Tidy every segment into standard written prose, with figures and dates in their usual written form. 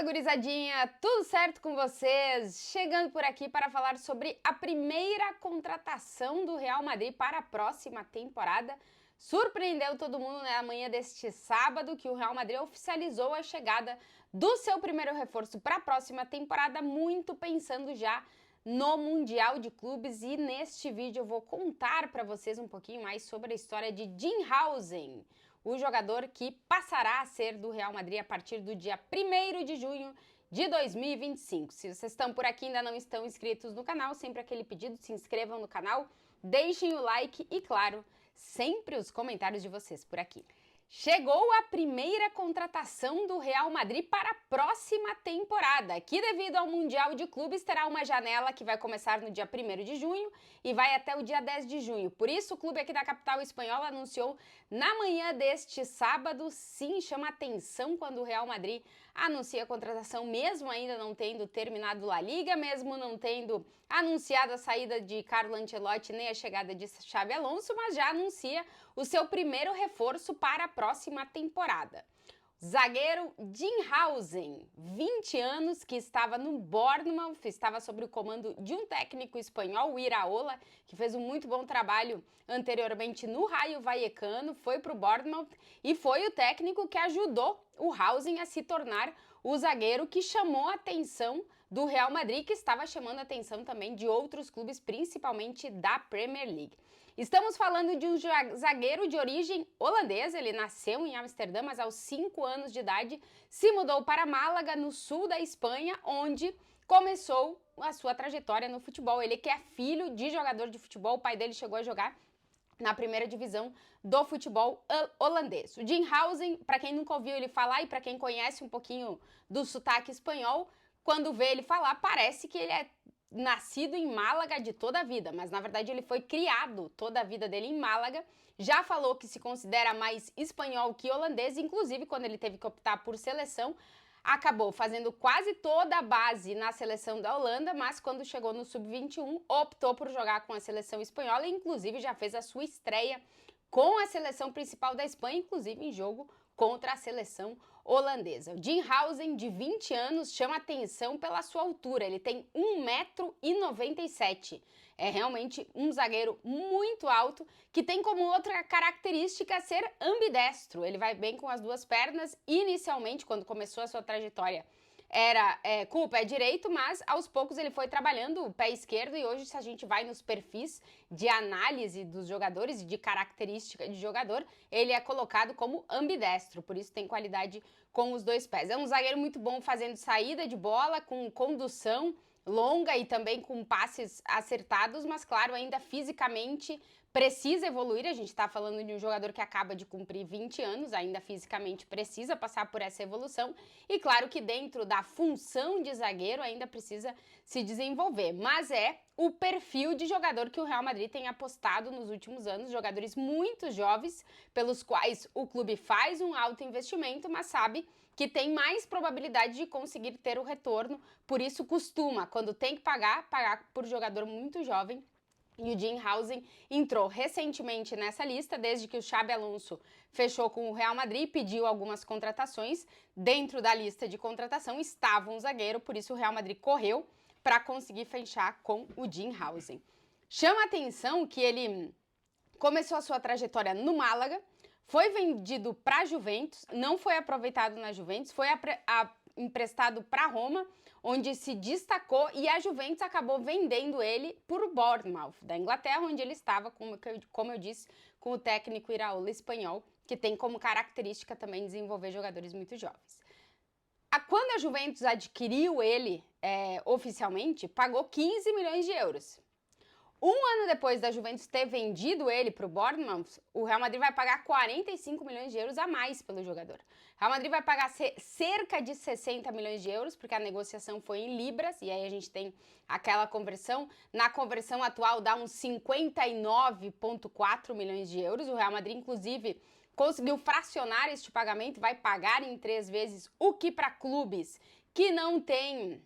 Fala, gurizadinha! Tudo certo com vocês? Chegando por aqui para falar sobre a primeira contratação do Real Madrid para a próxima temporada. Surpreendeu todo mundo na manhã deste sábado que o Real Madrid oficializou a chegada do seu primeiro reforço para a próxima temporada, muito pensando já no Mundial de Clubes, e neste vídeo eu vou contar para vocês um pouquinho mais sobre a história de Dinhausen, o jogador que passará a ser do Real Madrid a partir do dia 1º de junho de 2025. Se vocês estão por aqui e ainda não estão inscritos no canal, sempre aquele pedido, se inscrevam no canal, deixem o like e, claro, sempre os comentários de vocês por aqui. Chegou a primeira contratação do Real Madrid para a próxima temporada, que devido ao Mundial de Clubes terá uma janela que vai começar no dia 1º de junho e vai até o dia 10 de junho. Por isso, o clube aqui da capital espanhola anunciou na manhã deste sábado. Sim, chama atenção quando o Real Madrid anuncia a contratação, mesmo ainda não tendo terminado La Liga, mesmo não tendo anunciado a saída de Carlo Ancelotti nem a chegada de Xabi Alonso, mas já anuncia o seu primeiro reforço para a próxima temporada. Zagueiro Dinhausen, 20 anos, que estava no Bournemouth, estava sob o comando de um técnico espanhol, o Iraola, que fez um muito bom trabalho anteriormente no Rayo Vallecano, foi para o Bournemouth e foi o técnico que ajudou o Hausen a se tornar o zagueiro que chamou a atenção do Real Madrid, que estava chamando a atenção também de outros clubes, principalmente da Premier League. Estamos falando de um zagueiro de origem holandesa. Ele nasceu em Amsterdã, mas aos 5 anos de idade se mudou para Málaga, no sul da Espanha, onde começou a sua trajetória no futebol. Ele que é filho de jogador de futebol, o pai dele chegou a jogar na primeira divisão do futebol holandês. O Dinhausen, para quem nunca ouviu ele falar e para quem conhece um pouquinho do sotaque espanhol, quando vê ele falar, parece que ele é nascido em Málaga de toda a vida, mas na verdade ele foi criado toda a vida dele em Málaga. Já falou que se considera mais espanhol que holandês, inclusive quando ele teve que optar por seleção, acabou fazendo quase toda a base na seleção da Holanda, mas quando chegou no Sub-21, optou por jogar com a seleção espanhola e inclusive já fez a sua estreia com a seleção principal da Espanha, inclusive em jogo contra a seleção holandesa. O Dinhausen, de 20 anos, chama atenção pela sua altura. Ele tem 1,97 m. É realmente um zagueiro muito alto, que tem como outra característica ser ambidestro. Ele vai bem com as duas pernas. Inicialmente, quando começou a sua trajetória, era com o pé direito, mas aos poucos ele foi trabalhando o pé esquerdo, e hoje, se a gente vai nos perfis de análise dos jogadores e de característica de jogador, ele é colocado como ambidestro, por isso tem qualidade com os dois pés. É um zagueiro muito bom fazendo saída de bola, com condução longa e também com passes acertados, mas claro, ainda fisicamente precisa evoluir. A gente está falando de um jogador que acaba de cumprir 20 anos, ainda fisicamente precisa passar por essa evolução, e claro que dentro da função de zagueiro ainda precisa se desenvolver, mas é o perfil de jogador que o Real Madrid tem apostado nos últimos anos, jogadores muito jovens, pelos quais o clube faz um alto investimento, mas sabe que tem mais probabilidade de conseguir ter o retorno, por isso costuma, quando tem que pagar por jogador muito jovem. E o Dinhausen entrou recentemente nessa lista, desde que o Xabi Alonso fechou com o Real Madrid, pediu algumas contratações. Dentro da lista de contratação estava um zagueiro, por isso o Real Madrid correu para conseguir fechar com o Dinhausen. Chama a atenção que ele começou a sua trajetória no Málaga, foi vendido para a Juventus, não foi aproveitado na Juventus, foi emprestado para Roma, onde se destacou, e a Juventus acabou vendendo ele para o Bournemouth, da Inglaterra, onde ele estava, como eu disse, com o técnico Iraola espanhol, que tem como característica também desenvolver jogadores muito jovens. Quando a Juventus adquiriu ele oficialmente, pagou 15 milhões de euros. Um ano depois da Juventus ter vendido ele para o Bournemouth, o Real Madrid vai pagar 45 milhões de euros a mais pelo jogador. O Real Madrid vai pagar cerca de 60 milhões de euros, porque a negociação foi em libras, e aí a gente tem aquela conversão. Na conversão atual dá uns 59,4 milhões de euros. O Real Madrid, inclusive, conseguiu fracionar este pagamento, vai pagar em 3 vezes, o que para clubes que não têm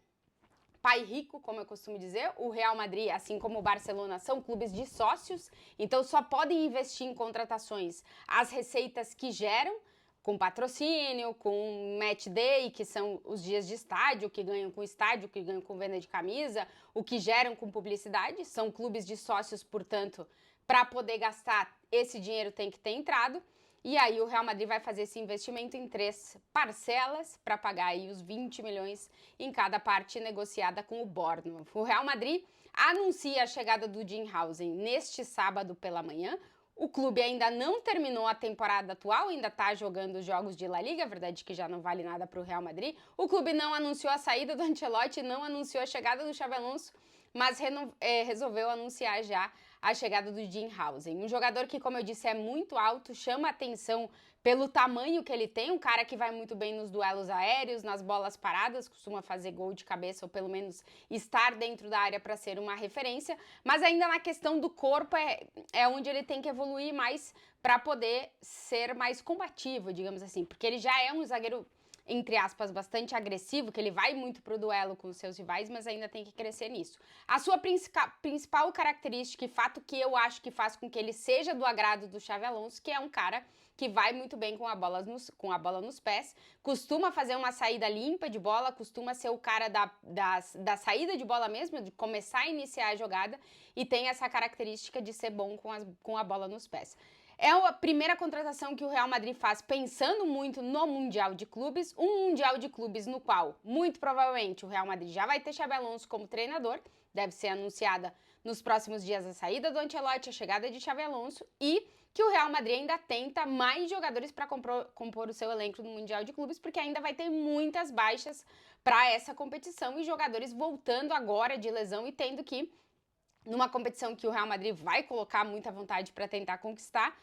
pai rico, como eu costumo dizer. O Real Madrid, assim como o Barcelona, são clubes de sócios, então só podem investir em contratações as receitas que geram. com patrocínio, com match day, que são os dias de estádio, que ganham com estádio, que ganham com venda de camisa, o que geram com publicidade. São clubes de sócios, portanto, para poder gastar, esse dinheiro tem que ter entrado. E aí o Real Madrid vai fazer esse investimento em 3 parcelas para pagar aí os 20 milhões em cada parte negociada com o Bournemouth. O Real Madrid anuncia a chegada do Dean Housen neste sábado pela manhã. O clube ainda não terminou a temporada atual, ainda está jogando os jogos de La Liga, a verdade é que já não vale nada para o Real Madrid. O clube não anunciou a saída do Ancelotti, não anunciou a chegada do Xabi Alonso, mas resolveu anunciar já a chegada do Dean Housen. Um jogador que, como eu disse, é muito alto, chama atenção pelo tamanho que ele tem, um cara que vai muito bem nos duelos aéreos, nas bolas paradas, costuma fazer gol de cabeça ou pelo menos estar dentro da área para ser uma referência, mas ainda na questão do corpo é onde ele tem que evoluir mais para poder ser mais combativo, digamos assim, porque ele já é um zagueiro, entre aspas, bastante agressivo, que ele vai muito pro duelo com os seus rivais, mas ainda tem que crescer nisso. A sua principal característica e fato que eu acho que faz com que ele seja do agrado do Xabi Alonso, que é um cara que vai muito bem com a bola nos pés, costuma fazer uma saída limpa de bola, costuma ser o cara da saída de bola mesmo, de começar a iniciar a jogada, e tem essa característica de ser bom com a bola nos pés. É a primeira contratação que o Real Madrid faz pensando muito no Mundial de Clubes, um Mundial de Clubes no qual, muito provavelmente, o Real Madrid já vai ter Xabi Alonso como treinador, deve ser anunciada nos próximos dias a saída do Ancelotti, a chegada de Xabi Alonso, e que o Real Madrid ainda tenta mais jogadores para compor o seu elenco no Mundial de Clubes, porque ainda vai ter muitas baixas para essa competição e jogadores voltando agora de lesão e tendo que, numa competição que o Real Madrid vai colocar muita vontade para tentar conquistar,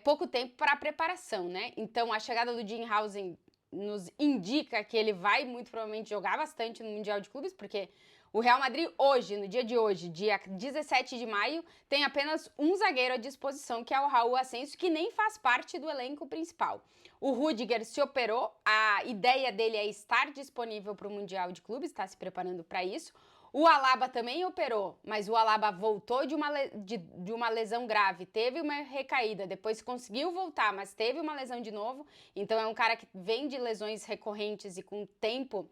pouco tempo para a preparação, né? Então, a chegada do Dean Housen nos indica que ele vai muito provavelmente jogar bastante no Mundial de Clubes, porque o Real Madrid hoje, no dia de hoje, dia 17 de maio, tem apenas um zagueiro à disposição, que é o Raul Asensio, que nem faz parte do elenco principal. O Rudiger se operou, a ideia dele é estar disponível para o Mundial de Clubes, está se preparando para isso. O Alaba também operou, mas o Alaba voltou de uma lesão grave, teve uma recaída, depois conseguiu voltar, mas teve uma lesão de novo. Então é um cara que vem de lesões recorrentes e com tempo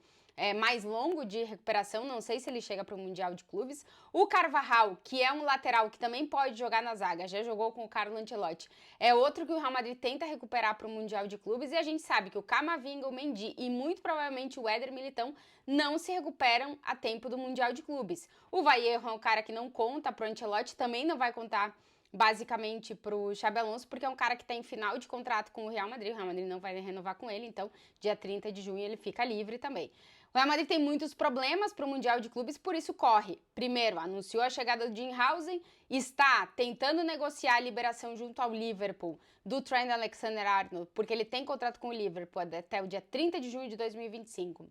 mais longo de recuperação, não sei se ele chega para o Mundial de Clubes. O Carvajal, que é um lateral que também pode jogar na zaga, já jogou com o Carlo Ancelotti, é outro que o Real Madrid tenta recuperar para o Mundial de Clubes, e a gente sabe que o Camavinga, o Mendy e muito provavelmente o Éder Militão não se recuperam a tempo do Mundial de Clubes. O Vallejo é um cara que não conta para o Ancelotti, também não vai contar basicamente para o Xabi Alonso, porque é um cara que está em final de contrato com o Real Madrid não vai renovar com ele, então dia 30 de junho ele fica livre também. O Real Madrid tem muitos problemas para o Mundial de Clubes, por isso corre. Primeiro, anunciou a chegada do Dean Housen, está tentando negociar a liberação junto ao Liverpool do Trent Alexander-Arnold, porque ele tem contrato com o Liverpool até o dia 30 de junho de 2025.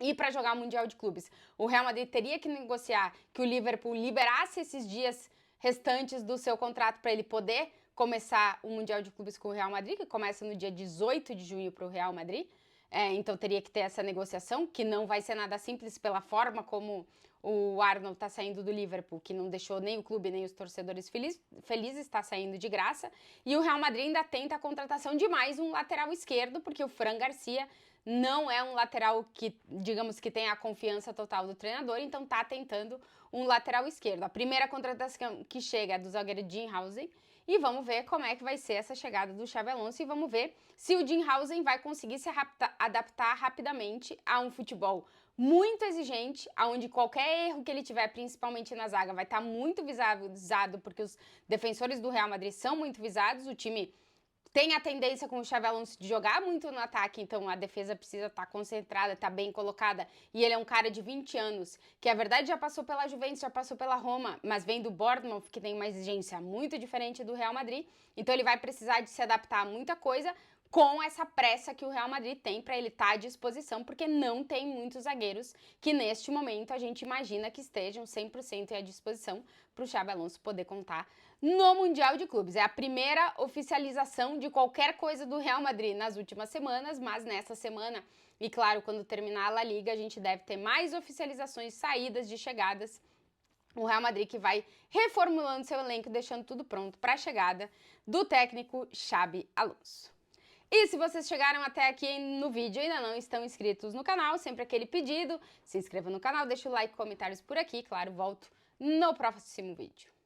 E para jogar o Mundial de Clubes, o Real Madrid teria que negociar que o Liverpool liberasse esses dias restantes do seu contrato para ele poder começar o Mundial de Clubes com o Real Madrid, que começa no dia 18 de junho para o Real Madrid. Então teria que ter essa negociação, que não vai ser nada simples pela forma como o Arnold está saindo do Liverpool, que não deixou nem o clube nem os torcedores felizes, está saindo de graça. E o Real Madrid ainda tenta a contratação de mais um lateral esquerdo, porque o Fran Garcia não é um lateral que, digamos, que tem a confiança total do treinador, então está tentando um lateral esquerdo. A primeira contratação que chega é do zagueiro Dean Housen, e vamos ver como é que vai ser essa chegada do Xabi Alonso, e vamos ver se o Dean Housen vai conseguir se adaptar rapidamente a um futebol muito exigente, onde qualquer erro que ele tiver, principalmente na zaga, vai estar muito visado, porque os defensores do Real Madrid são muito visados, o time tem a tendência com o Xabi Alonso de jogar muito no ataque, então a defesa precisa estar concentrada, estar bem colocada, e ele é um cara de 20 anos, que a verdade já passou pela Juventus, já passou pela Roma, mas vem do Bournemouth, que tem uma exigência muito diferente do Real Madrid, então ele vai precisar de se adaptar a muita coisa, com essa pressa que o Real Madrid tem para ele estar à disposição, porque não tem muitos zagueiros que neste momento a gente imagina que estejam 100% à disposição para o Xabi Alonso poder contar no Mundial de Clubes. É a primeira oficialização de qualquer coisa do Real Madrid nas últimas semanas, mas nessa semana, e claro, quando terminar a La Liga, a gente deve ter mais oficializações, saídas de chegadas. O Real Madrid que vai reformulando seu elenco, deixando tudo pronto para a chegada do técnico Xabi Alonso. E se vocês chegaram até aqui no vídeo e ainda não estão inscritos no canal, sempre aquele pedido, se inscreva no canal, deixa o like, comentários por aqui, claro, volto no próximo vídeo.